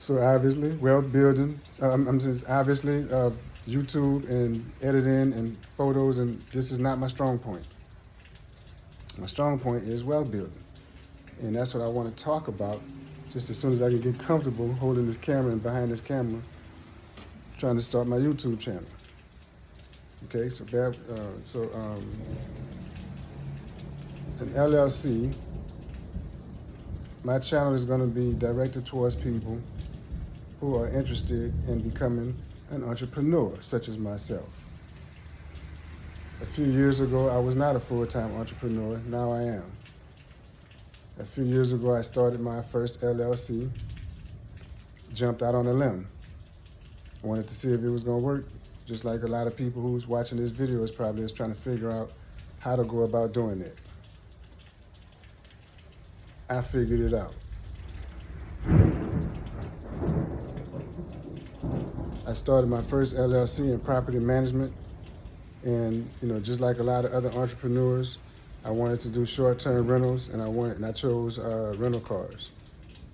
So obviously, wealth building. I'm just obviously YouTube and editing and photos, and this is not my strong point. My strong point is wealth building, and that's what I want to talk about. Just as soon as I can get comfortable holding this camera and behind this camera, trying to start my YouTube channel. Okay, so an LLC. My channel is going to be directed towards people who are interested in becoming an entrepreneur, such as myself. A few years ago, I was not a full-time entrepreneur. Now I am. A few years ago, I started my first LLC, jumped out on a limb. I wanted to see if it was going to work, just like a lot of people who's watching this video is probably trying to figure out how to go about doing it. I figured it out. I started my first LLC in property management, and just like a lot of other entrepreneurs, I wanted to do short-term rentals, and I chose rental cars,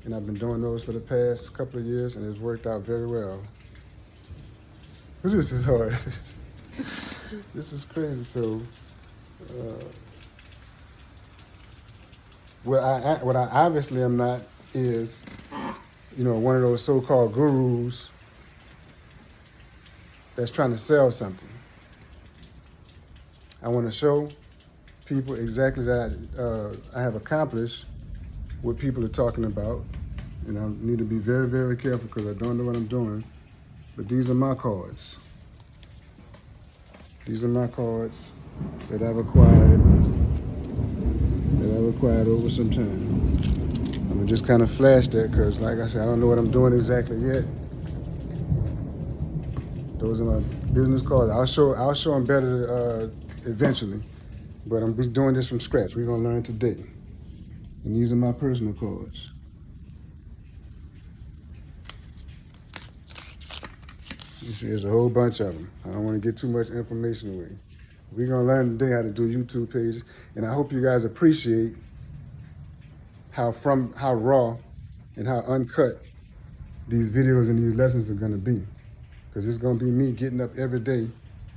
and I've been doing those for the past couple of years, and it's worked out very well. This is hard. This is crazy. So, what I obviously am not is, one of those so-called gurus that's trying to sell something. I want to show people exactly that I have accomplished what people are talking about, and I need to be very, very careful because I don't know what I'm doing. But these are my cards. These are my cards that I've acquired over some time. I'm gonna just kind of flash that because, like I said, I don't know what I'm doing exactly yet. Those are my business cards. I'll show them better eventually, but I'm doing this from scratch. We're gonna learn today. And these are my personal cards. There's a whole bunch of them. I don't want to get too much information away. We're gonna learn today how to do YouTube pages, and I hope you guys appreciate how raw and how uncut these videos and these lessons are gonna be. Because it's gonna be me getting up every day,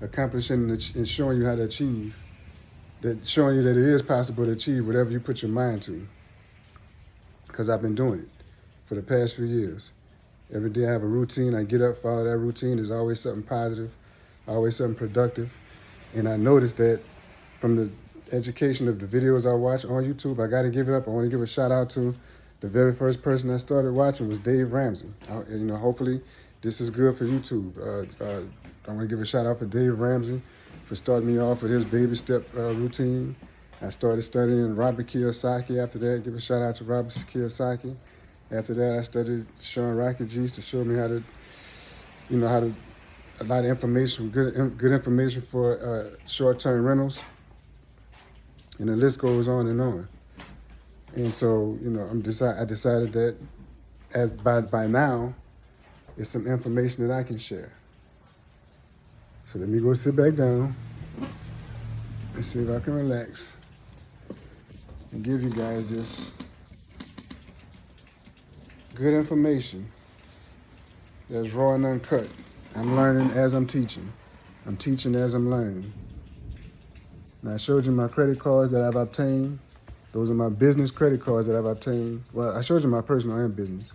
accomplishing and showing you how to achieve, showing you that it is possible to achieve whatever you put your mind to. Because I've been doing it for the past few years. Every day I have a routine. I get up, follow that routine. There's always something positive, always something productive. And I noticed that from the education of the videos I watch on YouTube, I got to give it up. I want to give a shout out to the very first person I started watching was Dave Ramsey. Hopefully this is good for YouTube. I want to give a shout out for Dave Ramsey for starting me off with his baby step routine. I started studying Robert Kiyosaki after that. Give a shout out to Robert Kiyosaki. After that, I studied Sean Rocket G's to show me how to a lot of information, good information for short-term rentals, and the list goes on and on. And so, I decided that by now, it's some information that I can share. So let me go sit back down and see if I can relax and give you guys this good information that's raw and uncut. I'm learning as I'm teaching. I'm teaching as I'm learning. Now I showed you my credit cards that I've obtained. Those are my business credit cards that I've obtained. Well, I showed you my personal and business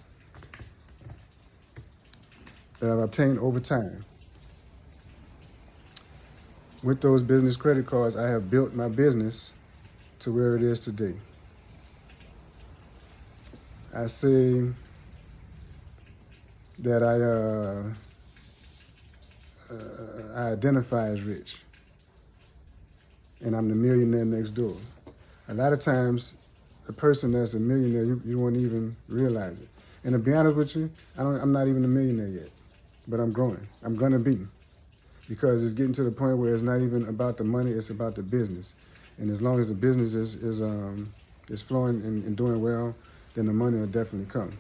that I've obtained over time. With those business credit cards, I have built my business to where it is today. I say that I identify as rich, and I'm the millionaire next door. A lot of times, a person that's a millionaire, you won't even realize it. And to be honest with you, I'm not even a millionaire yet, but I'm growing. I'm gonna be, because it's getting to the point where it's not even about the money; it's about the business. And as long as the business is flowing and doing well, then the money will definitely come.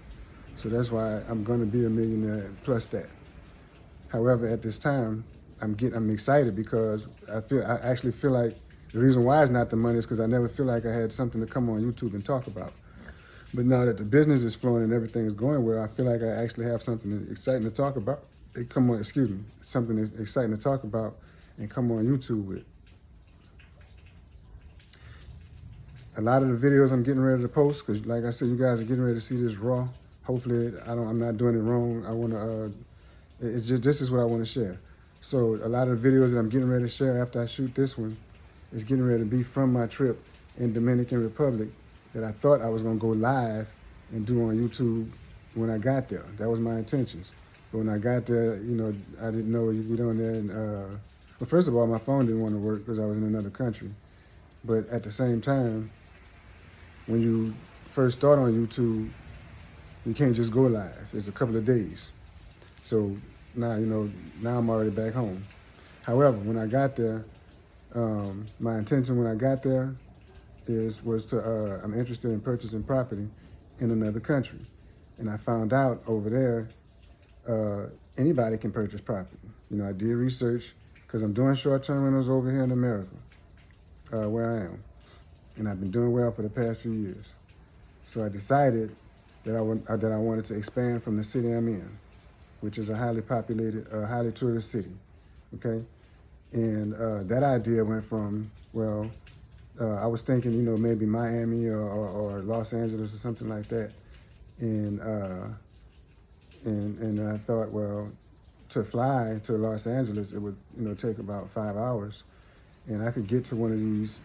So that's why I'm gonna be a millionaire plus that. However, at this time, I'm excited because I actually feel like the reason why it's not the money is because I never feel like I had something to come on YouTube and talk about. But now that the business is flowing and everything is going well, I feel like I actually have something exciting to talk about. Something exciting to talk about and come on YouTube with. A lot of the videos I'm getting ready to post, because like I said, you guys are getting ready to see this raw. Hopefully, I'm not doing it wrong. I want to. This is what I want to share. So a lot of the videos that I'm getting ready to share after I shoot this one is getting ready to be from my trip in Dominican Republic that I thought I was gonna go live and do on YouTube when I got there. That was my intentions. But when I got there, I didn't know you get on there and. Well, first of all, my phone didn't want to work because I was in another country. But at the same time, when you first start on YouTube, you can't just go live. It's a couple of days. So now, now I'm already back home. However, when I got there, my intention when I got there was to, I'm interested in purchasing property in another country. And I found out over there, anybody can purchase property. I did research because I'm doing short-term rentals over here in America, where I am. And I've been doing well for the past few years. So I decided that I wanted to expand from the city I'm in, which is a highly populated, highly tourist city, okay? And that idea went from, I was thinking, maybe Miami or Los Angeles or something like that. And I thought, well, to fly to Los Angeles, it would, take about 5 hours. And I could get to one of these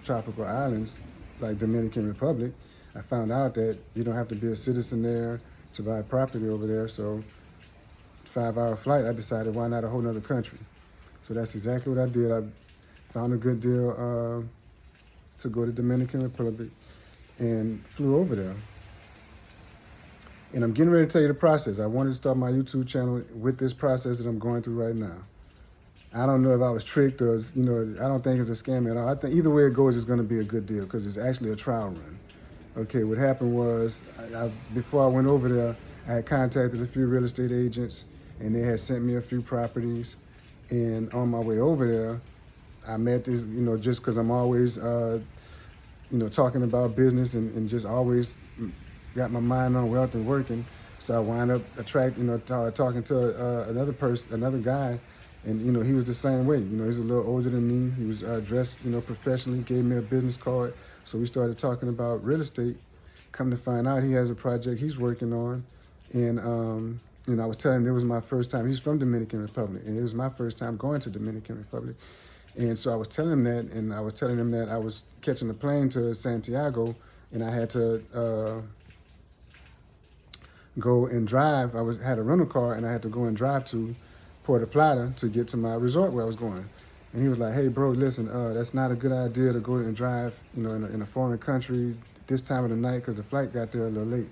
tropical islands like Dominican Republic. I found out that you don't have to be a citizen there to buy property over there. So 5-hour flight, I decided why not a whole nother country. So that's exactly what I did. I found a good deal to go to Dominican Republic and flew over there. And I'm getting ready to tell you the process. I wanted to start my YouTube channel with this process that I'm going through right now. I don't know if I was tricked or, I don't think it's a scam at all. I think either way it goes, it's going to be a good deal because it's actually a trial run. Okay, what happened was, before I went over there, I had contacted a few real estate agents and they had sent me a few properties. And on my way over there, I met this, just because I'm always, talking about business and just always got my mind on wealth and working. So I wound up talking to another guy. And, he was the same way. He's a little older than me. He was dressed, professionally, gave me a business card. So we started talking about real estate. Come to find out he has a project he's working on. And, I was telling him it was my first time. He's from Dominican Republic. And it was my first time going to Dominican Republic. And so I was telling him that. And I was telling him that I was catching a plane to Santiago. And I had to go and drive. Had a rental car. And I had to go and drive to Puerto Plata to get to my resort where I was going. And he was like, hey, bro, listen, that's not a good idea to go and drive, in a foreign country this time of the night because the flight got there a little late.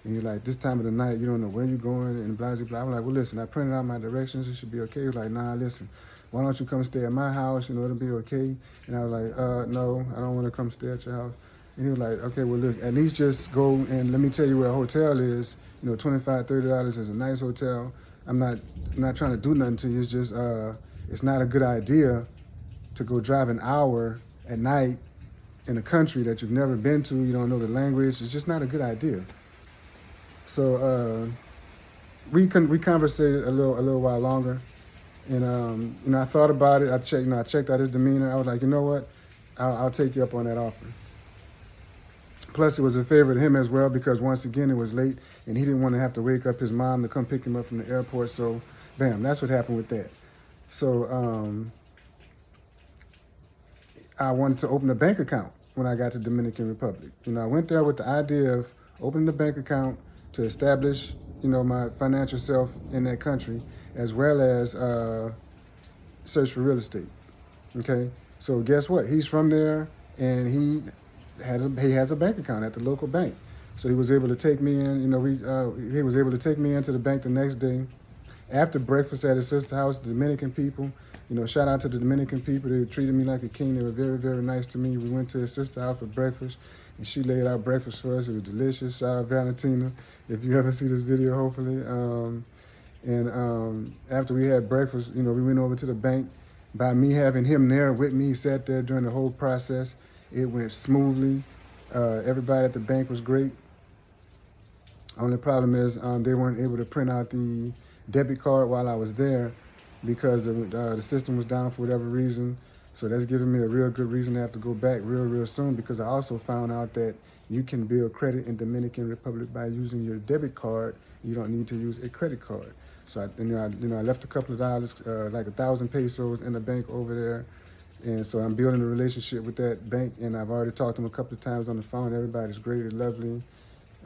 And he's like, this time of the night, you don't know where you're going and blah, blah, blah. I'm like, well, listen, I printed out my directions. It should be okay. He was like, nah, listen, why don't you come stay at my house? It'll be okay. And I was like, no, I don't want to come stay at your house. And he was like, okay, well, look, at least just go and let me tell you where a hotel is. $25, $30 is a nice hotel. I'm not trying to do nothing to you. It's just, it's not a good idea to go drive an hour at night in a country that you've never been to. You don't know the language. It's just not a good idea. So we conversated a little while longer, and I thought about it. I checked out his demeanor. I was like, you know what? I'll take you up on that offer. Plus, it was a favor to him as well because once again, it was late and he didn't want to have to wake up his mom to come pick him up from the airport. So, bam, that's what happened with that. So, I wanted to open a bank account when I got to Dominican Republic. I went there with the idea of opening a bank account to establish, my financial self in that country, as well as search for real estate. Okay, so guess what? He's from there and he has a bank account at the local bank. So he was able to take me in, he was able to take me into the bank the next day after breakfast at his sister's house, the Dominican people. Shout out to the Dominican people. They treated me like a king. They were very, very nice to me. We went to his sister's house for breakfast and she laid out breakfast for us. It was delicious. Shout out Valentina, if you ever see this video, hopefully. After we had breakfast, we went over to the bank. By me having him there with me, he sat there during the whole process. It went smoothly. Everybody at the bank was great. Only problem is they weren't able to print out the debit card while I was there because the system was down for whatever reason. So that's giving me a real good reason to have to go back real soon, because I also found out that you can build credit in Dominican Republic by using your debit card. You don't need to use a credit card. So I left a couple of dollars, like 1,000 pesos in the bank over there. And so I'm building a relationship with that bank, and I've already talked to them a couple of times on the phone. Everybody's great and lovely.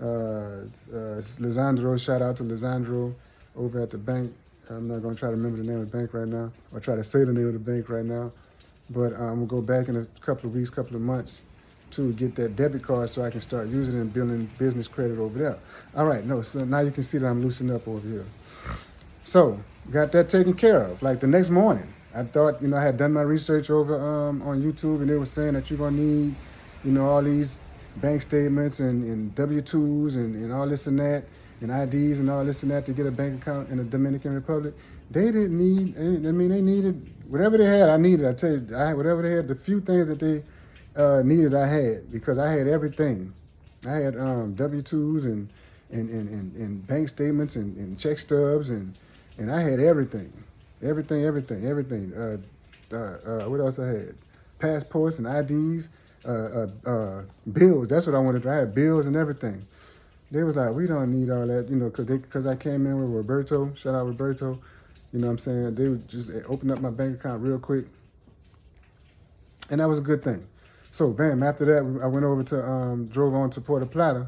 Lisandro, shout out to Lisandro over at the bank. I'm not going to try to remember the name of the bank right now, or try to say the name of the bank right now. But I'm going to go back in a couple of weeks, couple of months to get that debit card so I can start using it and building business credit over there. All right, so now you can see that I'm loosened up over here. So, got that taken care of. Like the next morning, I thought, I had done my research over on YouTube, and they were saying that you're going to need, all these bank statements and W-2s and all this and that, and IDs and all this and that to get a bank account in the Dominican Republic. They didn't need, they needed, whatever they had, I needed. I tell you, I had whatever they had, the few things that they needed, I had, because I had everything. I had W-2s and bank statements and check stubs, and I had everything. What else I had? Passports and IDs, bills. That's what I wanted. I had bills and everything. They was like, we don't need all that, because I came in with Roberto. Shout out Roberto. You know what I'm saying? They would just open up my bank account real quick, and that was a good thing. So, bam, after that, I went over to, drove on to Puerto Plata,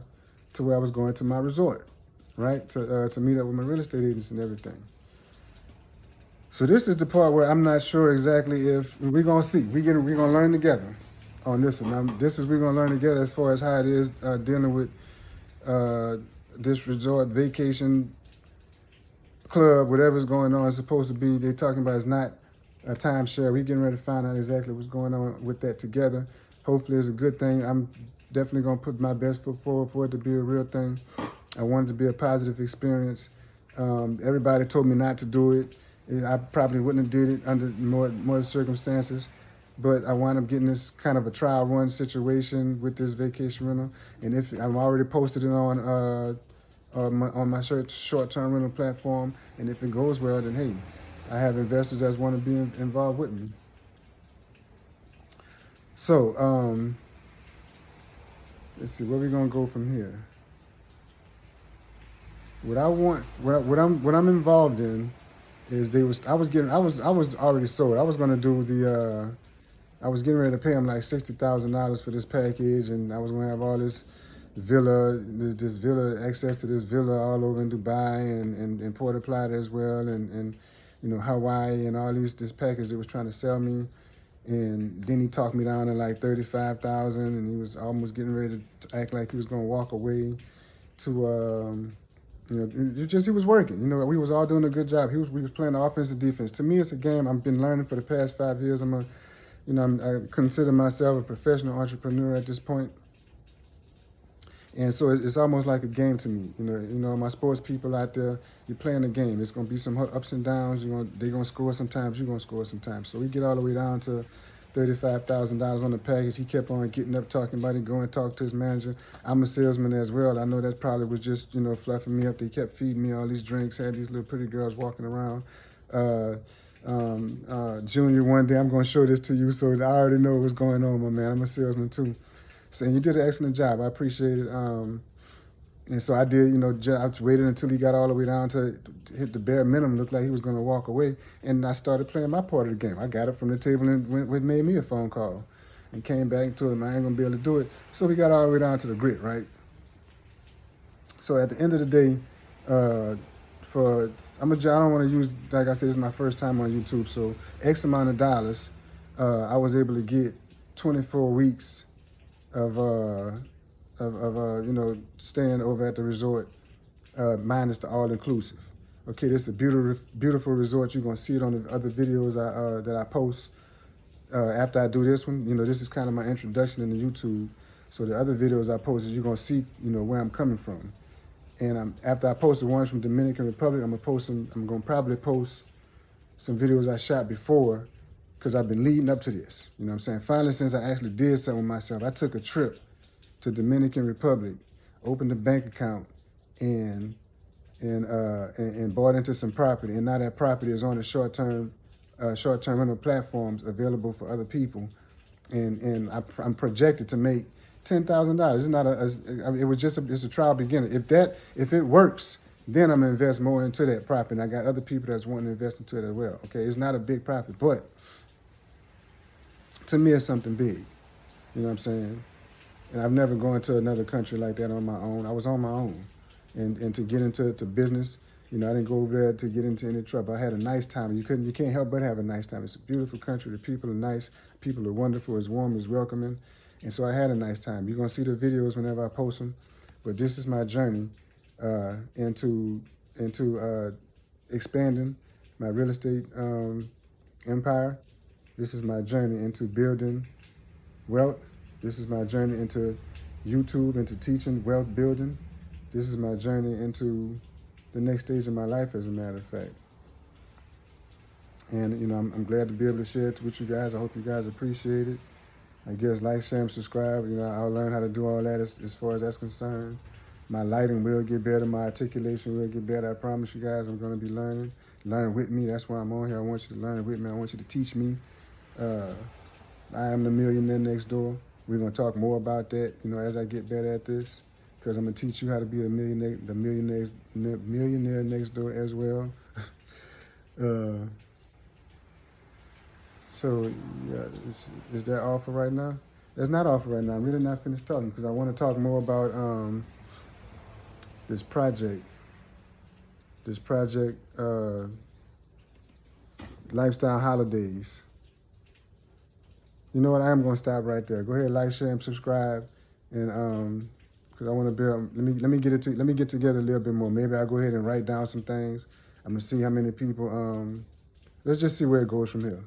to where I was going to my resort, right? To meet up with my real estate agents and everything. So this is the part where I'm not sure exactly if we're gonna see. We're gonna learn together on this one. Now, we're gonna learn together as far as how it is dealing with this resort vacation club, whatever's going on. It's supposed to be. They're talking about it's not a timeshare. We're getting ready to find out exactly what's going on with that together. Hopefully, it's a good thing. I'm definitely gonna put my best foot forward for it to be a real thing. I want it to be a positive experience. Everybody told me not to do it. I probably wouldn't have did it under more circumstances, but I wound up getting this kind of a trial run situation with this vacation rental. And if I'm already posted it on my short-term rental platform, and if it goes well, then hey, I have investors that want to be involved with me. So let's see where we're gonna go from here. What I'm involved in is I was already sold. I was gonna do I was getting ready to pay them like $60,000 for this package, and I was gonna have all this access to this villa all over in Dubai and Puerto Plata as well, and Hawaii and all this package they was trying to sell me. And then he talked me down to like $35,000, and he was almost getting ready to act like he was gonna walk away to he was working. We was all doing a good job. We was playing the offense and defense. To me, it's a game I've been learning for the past 5 years. I consider myself a professional entrepreneur at this point. And so it's almost like a game to me. My sports people out there, you're playing a game. It's gonna be some ups and downs. They're gonna score sometimes. You're gonna score sometimes. So we get all the way down to $35,000 on the package. He kept on getting up, talking about it, going and talk to his manager. I'm a salesman as well. I know that probably was just, fluffing me up. They kept feeding me all these drinks, had these little pretty girls walking around. Junior, one day I'm going to show this to you, so I already know what's going on, my man. I'm a salesman too. So you did an excellent job. I appreciate it. And so I did, I waited until he got all the way down to hit the bare minimum. Looked like he was going to walk away. And I started playing my part of the game. I got up from the table and made me a phone call. And came back and told him I ain't going to be able to do it. So we got all the way down to the grit, right? So at the end of the day, I don't want to use, like I said, this is my first time on YouTube. So X amount of dollars, I was able to get 24 weeks of staying over at the resort, minus the all-inclusive. Okay, this is a beautiful resort. You're gonna see it on the other videos that I post after I do this one. This is kind of my introduction into YouTube. So the other videos I posted, you're gonna see, where I'm coming from. And after I post the ones from Dominican Republic, I'm gonna probably post some videos I shot before, because I've been leading up to this. You know what I'm saying? Finally, since I actually did something myself, I took a trip to Dominican Republic, opened a bank account, and and bought into some property, and now that property is on the short-term rental platforms available for other people, and I'm projected to make $10,000. It's not I mean, it was just it's a trial beginning. If it works, then I'm gonna invest more into that property. And I got other people that's wanting to invest into it as well. Okay, it's not a big profit, but to me, it's something big. You know what I'm saying? And I've never gone to another country like that on my own. I was on my own, and to get into business, I didn't go over there to get into any trouble. I had a nice time. You can't help but have a nice time. It's a beautiful country. The people are nice. People are wonderful. It's warm. It's welcoming, and so I had a nice time. You're gonna see the videos whenever I post them, but this is my journey into expanding my real estate empire. This is my journey into building wealth. This is my journey into YouTube, into teaching, wealth building. This is my journey into the next stage of my life, as a matter of fact. And, I'm glad to be able to share it with you guys. I hope you guys appreciate it. I guess like, share, and subscribe. I'll learn how to do all that as far as that's concerned. My lighting will get better. My articulation will get better. I promise you guys I'm going to be learning. Learn with me. That's why I'm on here. I want you to learn with me. I want you to teach me. I am the millionaire next door. We're going to talk more about that, as I get better at this, because I'm going to teach you how to be the millionaire next door as well. So, yeah, is that all for right now? That's not all for right now. I'm really not finished talking, because I want to talk more about this project. Lifestyle Holidays. You know what? I am going to stop right there. Go ahead, like, share, and subscribe, and because I want to build. Let me get together a little bit more. Maybe I'll go ahead and write down some things. I'm gonna see how many people. Let's just see where it goes from here.